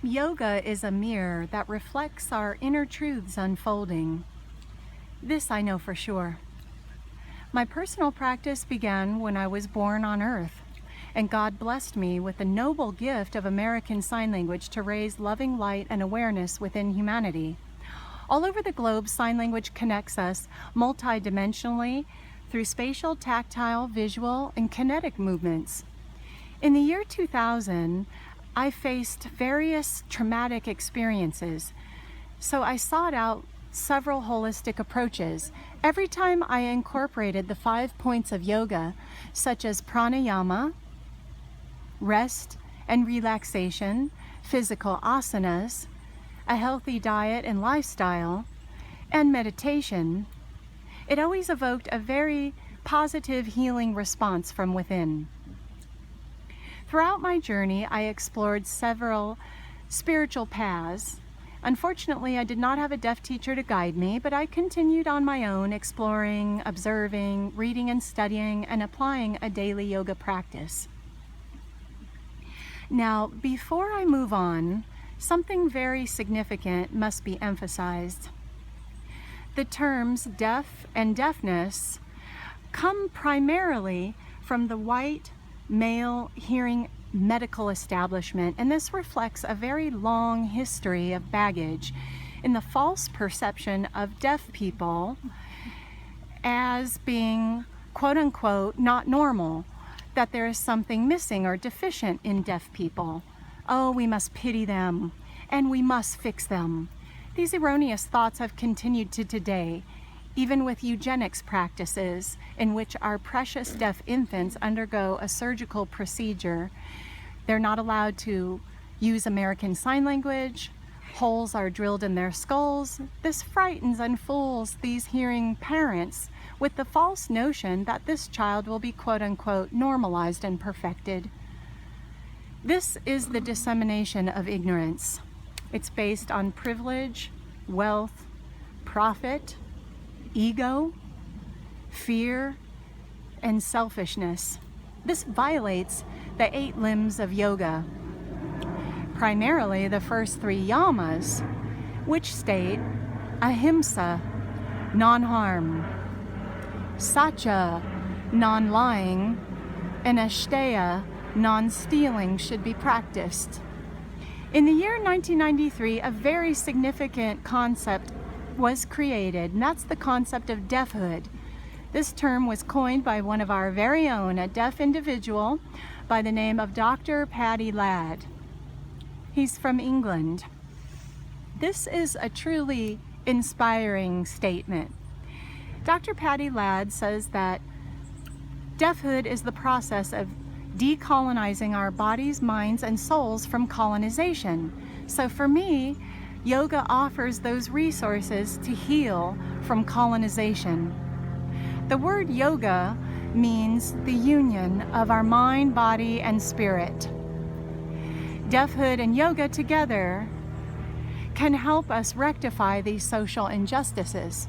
Yoga is a mirror that reflects our inner truths unfolding. This I know for sure. My personal practice began when I was born on Earth, and God blessed me with the noble gift of American Sign Language to raise loving light and awareness within humanity. All over the globe, sign language connects us multidimensionally through spatial, tactile, visual, and kinetic movements. In the year 2000, I faced various traumatic experiences, so I sought out several holistic approaches. Every time I incorporated the 5 points of yoga, such as pranayama, rest and relaxation, physical asanas, a healthy diet and lifestyle, and meditation, it always evoked a very positive healing response from within. Throughout my journey, I explored several spiritual paths. Unfortunately, I did not have a deaf teacher to guide me, but I continued on my own, exploring, observing, reading and studying, and applying a daily yoga practice. Now, before I move on, something very significant must be emphasized. The terms deaf and deafness come primarily from the white male hearing medical establishment, and this reflects a very long history of baggage in the false perception of deaf people as being quote-unquote not normal, that there is something missing or deficient in deaf people. Oh, we must pity them and we must fix them. These erroneous thoughts have continued to today, even with eugenics practices in which our precious deaf infants undergo a surgical procedure. They're not allowed to use American Sign Language. Holes are drilled in their skulls. This frightens and fools these hearing parents with the false notion that this child will be quote-unquote normalized and perfected. This is the dissemination of ignorance. It's based on privilege, wealth, profit, ego, fear, and selfishness. This violates the 8 limbs of yoga, primarily the first 3 yamas, which state ahimsa, non-harm, satya, non-lying, and asteya, non-stealing should be practiced. In the year 1993, a very significant concept was created, and that's the concept of deafhood. This term was coined by one of our very own, a deaf individual by the name of Dr. Paddy Ladd. He's from England. This is a truly inspiring statement. Dr. Paddy Ladd says that deafhood is the process of decolonizing our bodies, minds, and souls from colonization. So for me, yoga offers those resources to heal from colonization. The word yoga means the union of our mind, body, and spirit. Deafhood and yoga together can help us rectify these social injustices.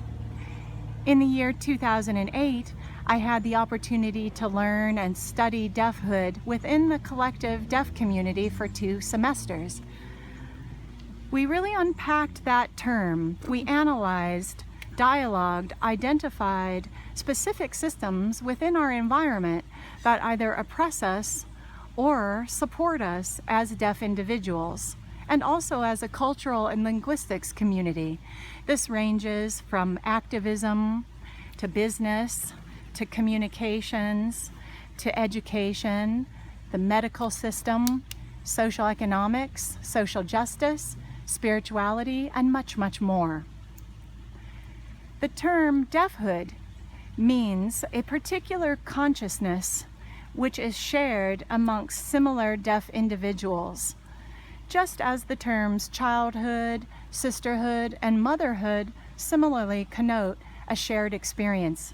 In the year 2008, I had the opportunity to learn and study deafhood within the collective deaf community for 2 semesters. We really unpacked that term. We analyzed, dialogued, identified specific systems within our environment that either oppress us or support us as deaf individuals, and also as a cultural and linguistics community. This ranges from activism to business to communications to education, the medical system, social economics, social justice, spirituality, and much, much more. The term deafhood means a particular consciousness which is shared amongst similar deaf individuals, just as the terms childhood, sisterhood, and motherhood similarly connote a shared experience.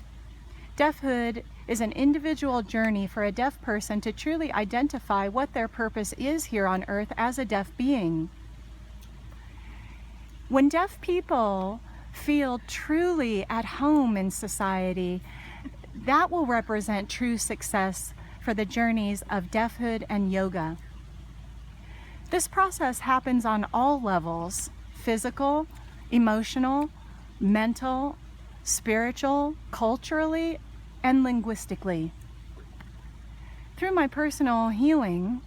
Deafhood is an individual journey for a deaf person to truly identify what their purpose is here on earth as a deaf being. When deaf people feel truly at home in society, that will represent true success for the journeys of deafhood and yoga. This process happens on all levels: physical, emotional, mental, spiritual, culturally, and linguistically. Through my personal healing,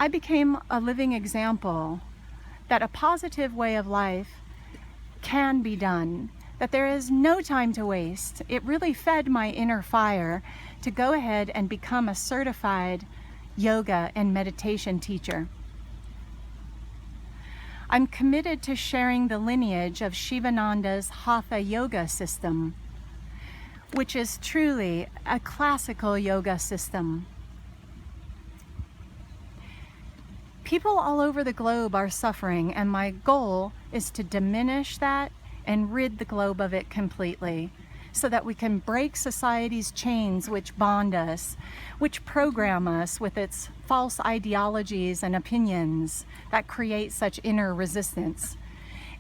I became a living example that a positive way of life can be done, that there is no time to waste. It really fed my inner fire to go ahead and become a certified yoga and meditation teacher. I'm committed to sharing the lineage of Shivananda's Hatha yoga system, which is truly a classical yoga system. People all over the globe are suffering, and my goal is to diminish that and rid the globe of it completely, so that we can break society's chains which bond us, which program us with its false ideologies and opinions that create such inner resistance.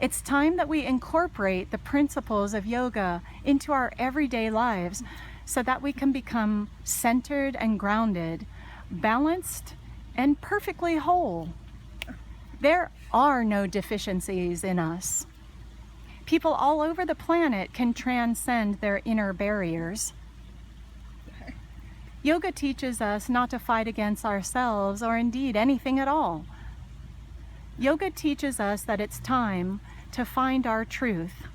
It's time that we incorporate the principles of yoga into our everyday lives so that we can become centered and grounded, balanced, and perfectly whole. There are no deficiencies in us. People all over the planet can transcend their inner barriers. Yoga teaches us not to fight against ourselves or indeed anything at all. Yoga teaches us that it's time to find our truth.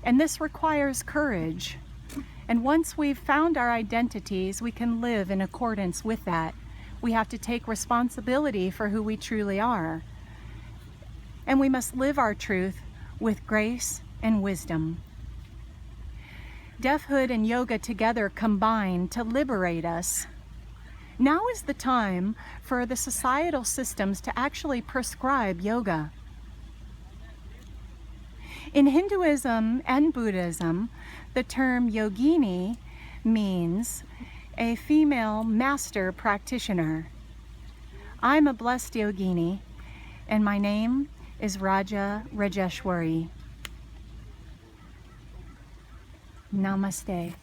And this requires courage. And once we've found our identities, we can live in accordance with that. We have to take responsibility for who we truly are. And we must live our truth with grace and wisdom. Deafhood and yoga together combine to liberate us. Now is the time for the societal systems to actually prescribe yoga. In Hinduism and Buddhism, the term yogini means a female master practitioner. I'm a blessed yogini, and my name is Rajarajeshwari. Namaste.